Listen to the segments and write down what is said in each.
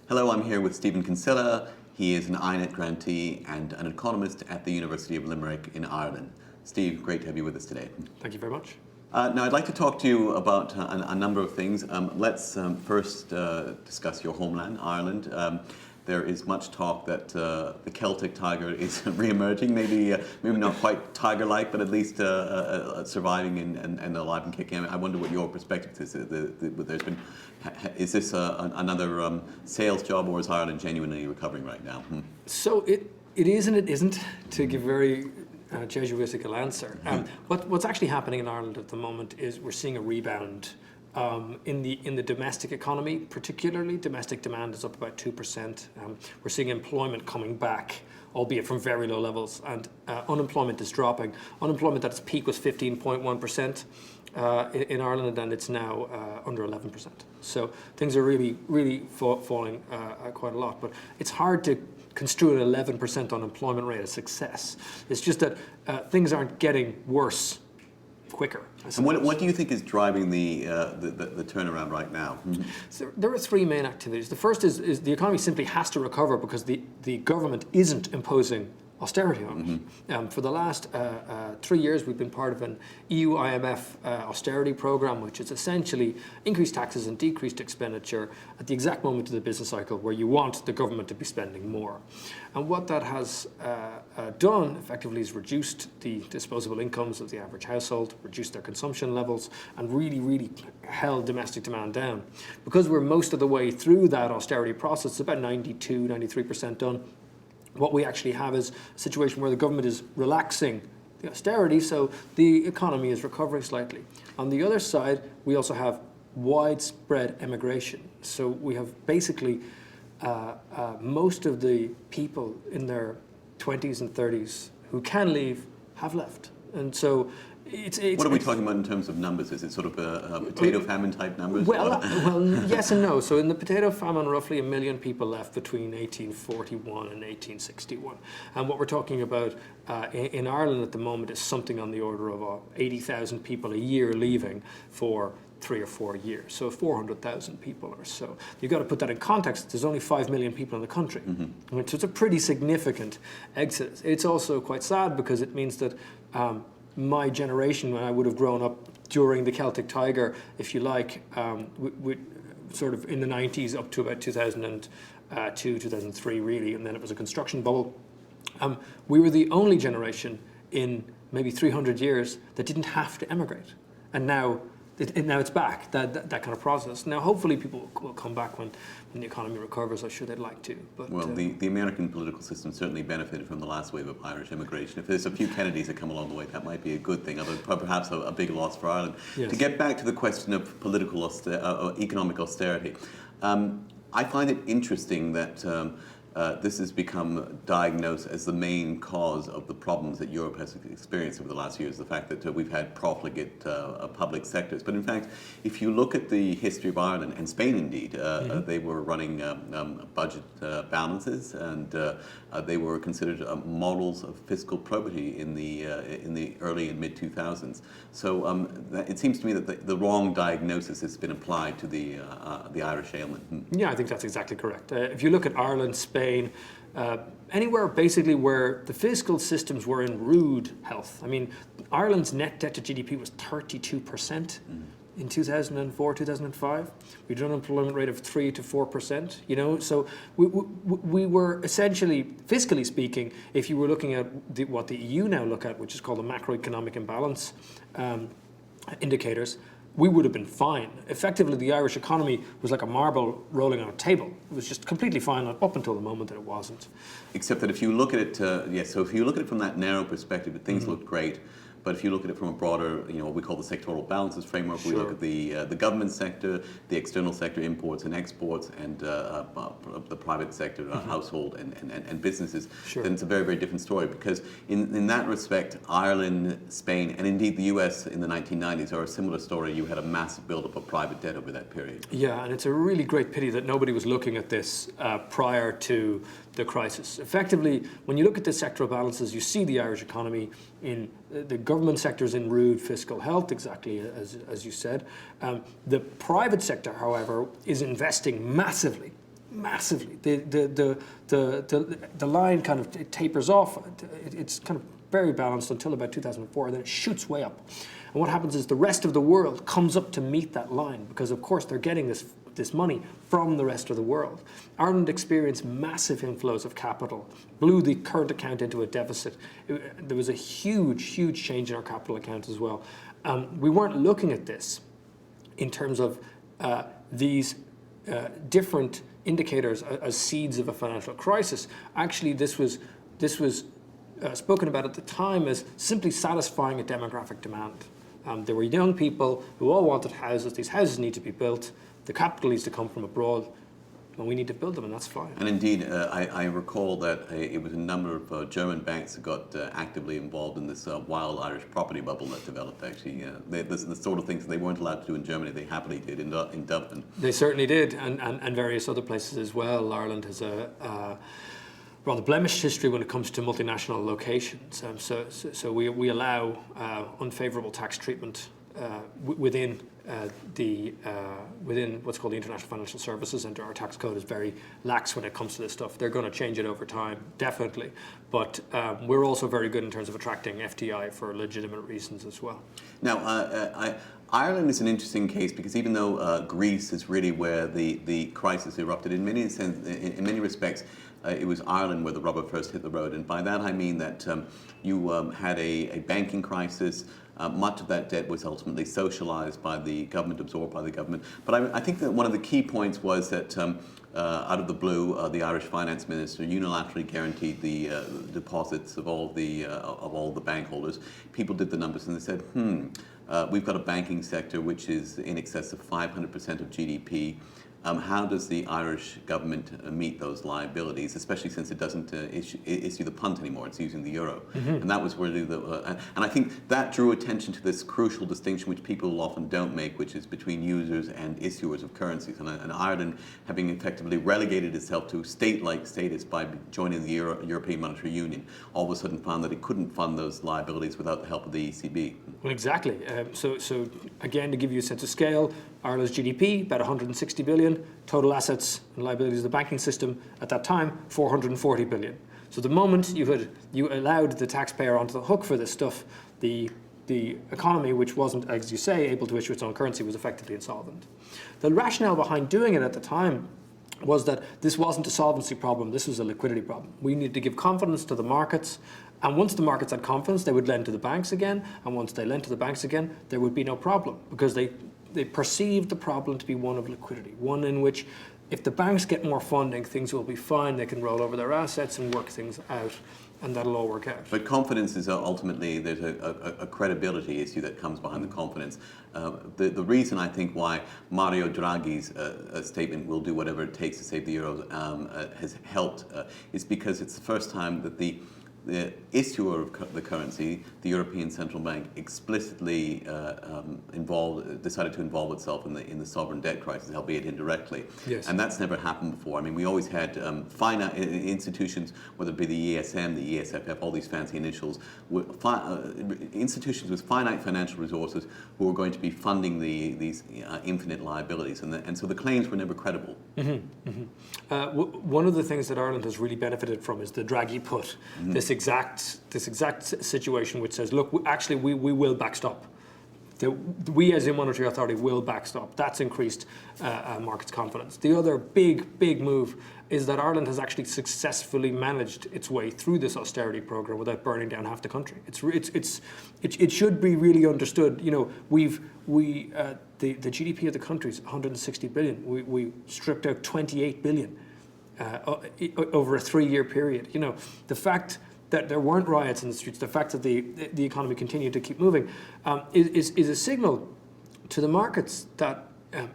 Hello, I'm here with Stephen Kinsella. He is an INET grantee and an economist at the University of Limerick in Ireland. Steve, great to have you with us today. Thank you very much. Now, I'd like to talk to you about a number of things. Let's first discuss your homeland, Ireland. There is much talk that the Celtic Tiger is re-emerging, maybe not quite tiger-like, but at least surviving and alive and kicking. I wonder what your perspective is. Is this another sales job, or is Ireland genuinely recovering right now? So it is and it isn't, to give a very Jesuitical answer. What's actually happening in Ireland at the moment is we're seeing a rebound in the domestic economy. Particularly, domestic demand is up about 2%. We're seeing employment coming back, albeit from very low levels, and unemployment is dropping. Unemployment at its peak was 15.1% in Ireland, and it's now under 11%. So things are really falling quite a lot. But it's hard to construe an 11% unemployment rate as success. It's just that things aren't getting worse quicker. And what do you think is driving the turnaround right now? So there are three main activities. The first is the economy simply has to recover because the government isn't imposing austerity on it. For the last 3 years, we've been part of an EU-IMF austerity program, which is essentially increased taxes and decreased expenditure at the exact moment of the business cycle where you want the government to be spending more. And what that has done effectively is reduced the disposable incomes of the average household, reduced their consumption levels, and really held domestic demand down. Because we're most of the way through that austerity process, it's about 93% done. What we actually have is a situation where the government is relaxing the austerity, so the economy is recovering slightly. On the other side, we also have widespread emigration. So we have basically most of the people in their 20s and 30s who can leave have left. And so it's what are we talking about in terms of numbers? Is it sort of a potato famine type numbers? Well, yes and no. So in the potato famine, roughly 1 million people left between 1841 and 1861. And what we're talking about in Ireland at the moment is something on the order of 80,000 people a year leaving for 3 or 4 years. So 400,000 people or so. You've got to put that in context. There's only 5 million people in the country. So it's a pretty significant exodus. It's also quite sad because it means that my generation, when I would have grown up during the Celtic Tiger, if you like, sort of in the 90s up to about 2002, 2003 really, and then it was a construction bubble. We were the only generation in maybe 300 years that didn't have to emigrate. And now it's back, that kind of process. Now, hopefully people will come back when the economy recovers. I'm sure they'd like to. But, well, the American political system certainly benefited from the last wave of Irish immigration. If there's a few Kennedys that come along the way, that might be a good thing, although perhaps a big loss for Ireland. Yes. To get back to the question of economic austerity, I find it interesting that this has become diagnosed as the main cause of the problems that Europe has experienced over the last years, the fact that we've had profligate public sectors. But in fact, if you look at the history of Ireland, and Spain indeed, they were running budget balances, and they were considered models of fiscal probity in the early and mid-2000s. So it seems to me that the wrong diagnosis has been applied to the Irish ailment. Yeah, I think that's exactly correct. If you look at Ireland, Spain, anywhere basically where the fiscal systems were in rude health. I mean, Ireland's net debt to GDP was 32% in 2004, 2005. We had an unemployment rate of 3 to 4%. You know, so we were essentially, fiscally speaking, if you were looking at what the EU now look at, which is called the macroeconomic imbalance indicators, we would have been fine. Effectively, the Irish economy was like a marble rolling on a table. It was just completely fine up until the moment that it wasn't. Except that if you look at it, so if you look at it from that narrow perspective, things looked great. But if you look at it from a broader, what we call the sectoral balances framework, we look at the government sector, the external sector, imports and exports, and the private sector, household and businesses, then it's a very, very different story. Because in that respect, Ireland, Spain, and indeed the US in the 1990s are a similar story. You had a massive buildup of private debt over that period. Yeah, and it's a really great pity that nobody was looking at this prior to the crisis. Effectively, when you look at the sectoral balances, you see the Irish economy in the government sector's in rude fiscal health, exactly as you said. The private sector, however, is investing massively massively. The line kind of it tapers off. It's kind of very balanced until about 2004, and then it shoots way up. And what happens is the rest of the world comes up to meet that line because, of course, they're getting this money from the rest of the world. Ireland experienced massive inflows of capital, blew the current account into a deficit. There was a huge change in our capital account as well. We weren't looking at this in terms of these different indicators as seeds of a financial crisis. Actually, this was spoken about at the time as simply satisfying a demographic demand. There were young people who all wanted houses. These houses need to be built. The capital needs to come from abroad, and we need to build them, and that's fine. And indeed, I recall that it was a number of German banks that got actively involved in this wild Irish property bubble that developed, actually. The sort of things they weren't allowed to do in Germany, they happily did in Dublin. They certainly did, and various other places as well. Ireland has a rather blemished history when it comes to multinational locations. So we allow unfavourable tax treatment within what's called the International Financial Services, and our tax code is very lax when it comes to this stuff. They're going to change it over time, definitely. But we're also very good in terms of attracting FDI for legitimate reasons as well. Now, Ireland is an interesting case because even though Greece is really where the crisis erupted, in many respects, it was Ireland where the rubber first hit the road. And by that I mean that you had a banking crisis. Much of that debt was ultimately socialised by the government, absorbed by the government. But I think that one of the key points was that out of the blue, the Irish finance minister unilaterally guaranteed the deposits of all the bank holders. People did the numbers and they said, we've got a banking sector which is in excess of 500% of GDP. How does the Irish government meet those liabilities, especially since it doesn't issue the punt anymore, it's using the euro? And that was really and I think that drew attention to this crucial distinction which people often don't make, which is between users and issuers of currencies. And Ireland, having effectively relegated itself to state-like status by joining the European Monetary Union, all of a sudden found that it couldn't fund those liabilities without the help of the ECB. Well, exactly. So again, to give you a sense of scale, Ireland's GDP, about 160 billion, total assets and liabilities of the banking system at that time, 440 billion. So the moment you allowed the taxpayer onto the hook for this stuff, the economy, which wasn't, as you say, able to issue its own currency, was effectively insolvent. The rationale behind doing it at the time was that this wasn't a solvency problem, this was a liquidity problem. We needed to give confidence to the markets, and once the markets had confidence, they would lend to the banks again, and once they lent to the banks again, there would be no problem, because they perceived the problem to be one of liquidity, one in which if the banks get more funding, things will be fine, they can roll over their assets and work things out, and that'll all work out. But confidence is ultimately, there's a credibility issue that comes behind the confidence. The reason I think why Mario Draghi's statement, will do whatever it takes to save the euro, has helped is because it's the first time that the issuer of the currency, the European Central Bank, explicitly decided to involve itself in the sovereign debt crisis, albeit indirectly. Yes. And that's never happened before. I mean, we always had finite institutions, whether it be the ESM, the ESFF, all these fancy initials, institutions with finite financial resources who were going to be funding these infinite liabilities, and so the claims were never credible. One of the things that Ireland has really benefited from is the Draghi put, this exact situation which says, look, actually we will backstop. We as a monetary authority will backstop. That's increased markets' confidence. The other big move is that Ireland has actually successfully managed its way through this austerity program without burning down half the country. It should be really understood. You know, the GDP of the country is 160 billion. We stripped out 28 billion over a 3-year period. You know, the fact that there weren't riots in the streets, the fact that the economy continued to keep moving, is a signal to the markets that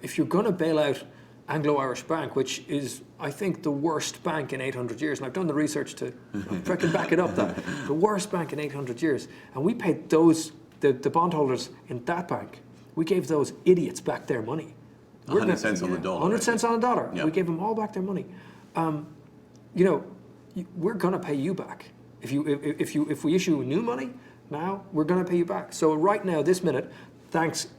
if you're going to bail out Anglo-Irish Bank, which is, I think, the worst bank in 800 years, and I've done the research to I can back it up, that the worst bank in 800 years, and we paid the bondholders in that bank, we gave those idiots back their money. 100 cents on the dollar. 100 cents on the dollar. Yeah. We gave them all back their money. You know, we're going to pay you back. If we issue new money now, we're going to pay you back. So right now, this minute, thanks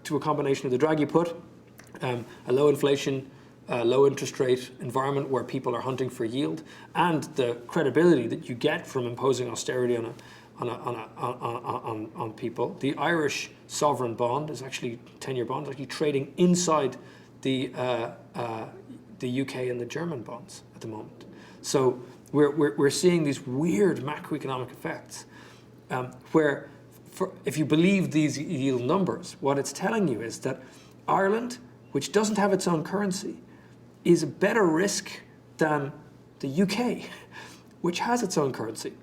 to a combination of the Draghi put, a low inflation low interest rate environment where people are hunting for yield, and the credibility that you get from imposing austerity on people. The Irish sovereign bond is actually 10-year bond, is actually trading inside the UK and the German bonds at the moment. So we're seeing these weird macroeconomic effects where, if you believe these yield numbers, what it's telling you is that Ireland, which doesn't have its own currency, is a better risk than the UK, which has its own currency.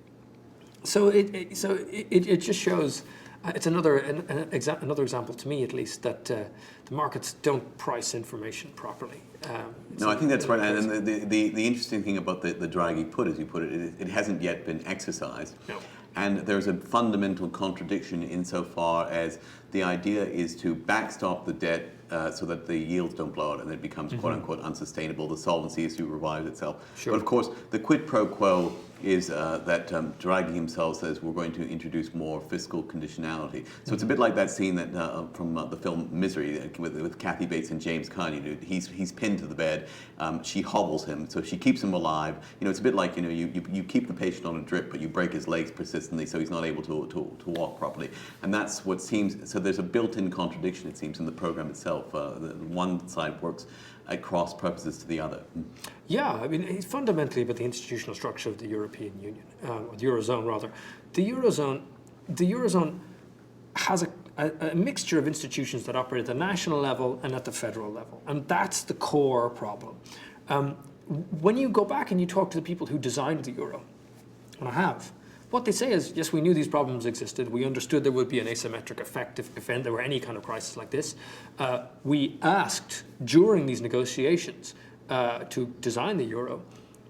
So it just shows, it's another example to me at least, that the markets don't price information properly. No, I think that's right. And the interesting thing about the Draghi put, as you put it, it hasn't yet been exercised. No. And there's a fundamental contradiction insofar as the idea is to backstop the debt so that the yields don't blow out and it becomes quote-unquote unsustainable. The solvency issue revives itself. Sure. But of course, the quid pro quo is that Draghi himself says we're going to introduce more fiscal conditionality. So it's a bit like that scene that from the film Misery with Kathy Bates and James Caan. You know, he's pinned to the bed. She hobbles him, so she keeps him alive. You know, it's a bit like, you know, you keep the patient on a drip, but you break his legs persistently, so he's not able to walk properly. And that's what seems. So there's a built-in contradiction, it seems, in the program itself. The one side works at cross purposes to the other. Yeah, I mean, it's fundamentally about the institutional structure of the European Union, or the Eurozone rather. The Eurozone has a mixture of institutions that operate at the national level and at the federal level, and that's the core problem. When you go back and you talk to the people who designed the euro, and I have, what they say is, yes, we knew these problems existed. We understood there would be an asymmetric effect if there were any kind of crisis like this. We asked during these negotiations to design the euro,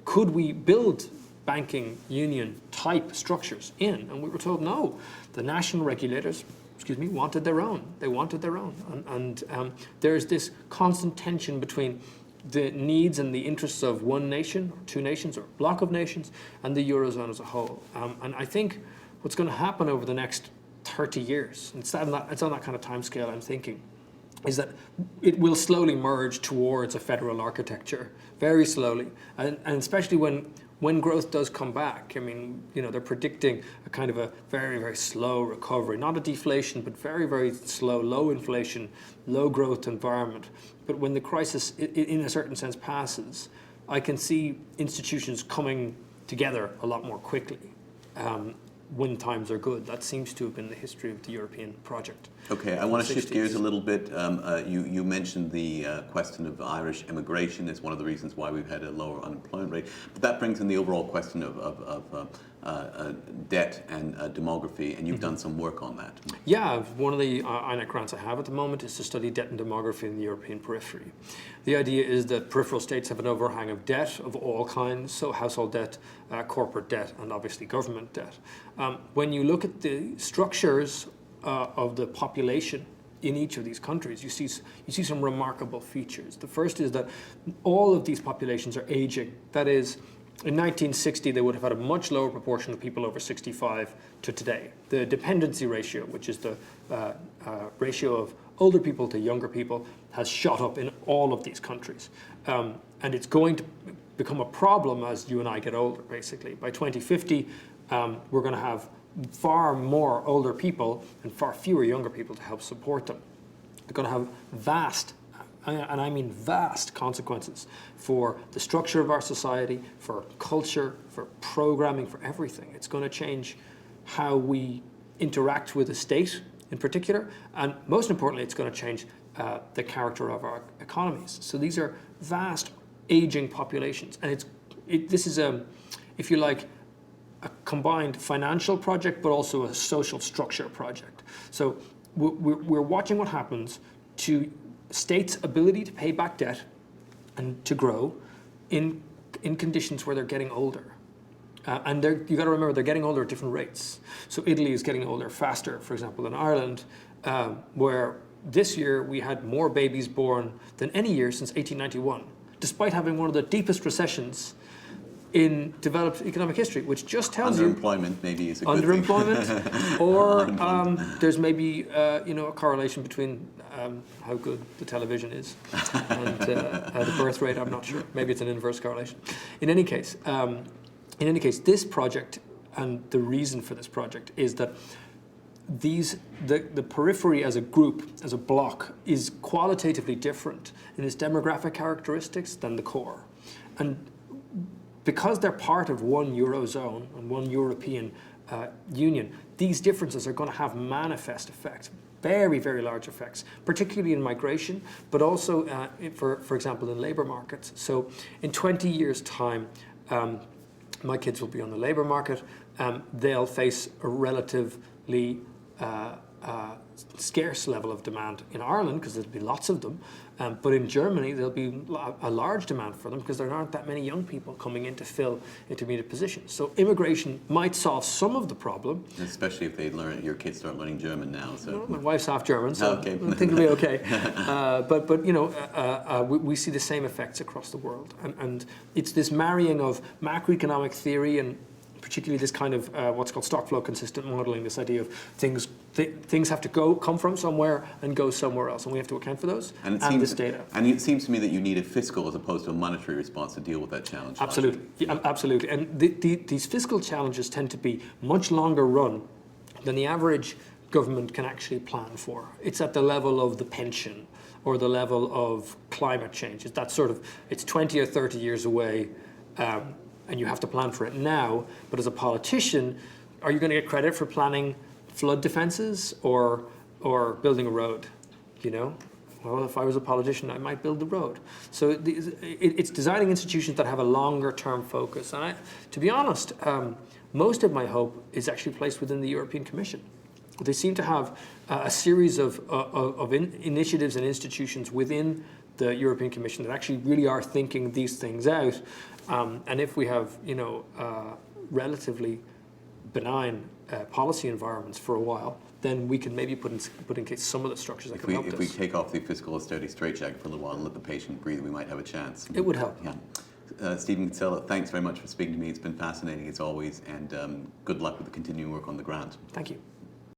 could we build banking union type structures in? And we were told no. The national regulators, wanted their own. They wanted their own. And there's this constant tension between the needs and the interests of one nation, or two nations, or a block of nations, and the Eurozone as a whole. And I think what's going to happen over the next 30 years, and it's on that kind of timescale I'm thinking, is that it will slowly merge towards a federal architecture, very slowly, and especially when growth does come back. I mean, you know, they're predicting a kind of a very, very slow recovery, not a deflation, but very, very slow, low inflation, low growth environment. But when the crisis, in a certain sense, passes, I can see institutions coming together a lot more quickly when times are good. That seems to have been the history of the European project. Okay, I want to shift gears a little bit. You mentioned the question of Irish immigration as one of the reasons why we've had a lower unemployment rate. But that brings in the overall question of debt and demography, and you've done some work on that. Yeah, one of the INEC grants I have at the moment is to study debt and demography in the European periphery. The idea is that peripheral states have an overhang of debt of all kinds, so household debt, corporate debt, and obviously government debt. When you look at the structures of the population in each of these countries, you see some remarkable features. The first is that all of these populations are aging. That is, in 1960, they would have had a much lower proportion of people over 65 to today. The dependency ratio, which is the ratio of older people to younger people, has shot up in all of these countries. And it's going to become a problem as you and I get older, basically. By 2050, we're going to have far more older people and far fewer younger people to help support them. They're going to have vast, and I mean vast, consequences for the structure of our society, for culture, for programming, for everything. It's going to change how we interact with the state in particular, and most importantly, it's going to change the character of our economies. So these are vast, aging populations, and this is if you like, a combined financial project, but also a social structure project. So we're watching what happens to states' ability to pay back debt and to grow in conditions where they're getting older. And you got to remember, they're getting older at different rates. So Italy is getting older faster, for example, than Ireland, where this year we had more babies born than any year since 1891, despite having one of the deepest recessions in developed economic history, which just tells you underemployment maybe is a good thing. underemployment, or there's maybe a correlation between how good the television is and the birth rate. I'm not sure. Maybe it's an inverse correlation. In any case, this project and the reason for this project is that the periphery as a group, as a block, is qualitatively different in its demographic characteristics than the core, and because they're part of one Eurozone and one European Union, these differences are going to have manifest effects, very, very large effects, particularly in migration, but also, for example, in labour markets. So in 20 years' time, my kids will be on the labour market. They'll face a relatively scarce level of demand in Ireland, because there'll be lots of them, but in Germany there'll be a large demand for them because there aren't that many young people coming in to fill intermediate positions. So immigration might solve some of the problem. Especially if your kids start learning German now. So well, my wife's half German, so okay. I think it'll be okay. But we see the same effects across the world, and it's this marrying of macroeconomic theory and particularly this kind of what's called stock flow consistent modeling, this idea of things have to come from somewhere and go somewhere else, and we have to account for those and this data. And it seems to me that you need a fiscal as opposed to a monetary response to deal with that challenge. Absolutely, yeah, absolutely. And these fiscal challenges tend to be much longer run than the average government can actually plan for. It's at the level of the pension or the level of climate change. It's 20 or 30 years away. And you have to plan for it now. But as a politician, are you going to get credit for planning flood defences or building a road? Well, if I was a politician, I might build the road. So it's designing institutions that have a longer term focus. And to be honest, most of my hope is actually placed within the European Commission. They seem to have a series of initiatives and institutions within the European Commission that actually really are thinking these things out. And if we have, relatively benign policy environments for a while, then we can maybe put in case some of the structures that can help us. If we take off the fiscal austerity straitjacket for a little while and let the patient breathe, we might have a chance. It would help. Yeah. Stephen Kinsella, thanks very much for speaking to me. It's been fascinating as always, and good luck with the continuing work on the grant. Thank you.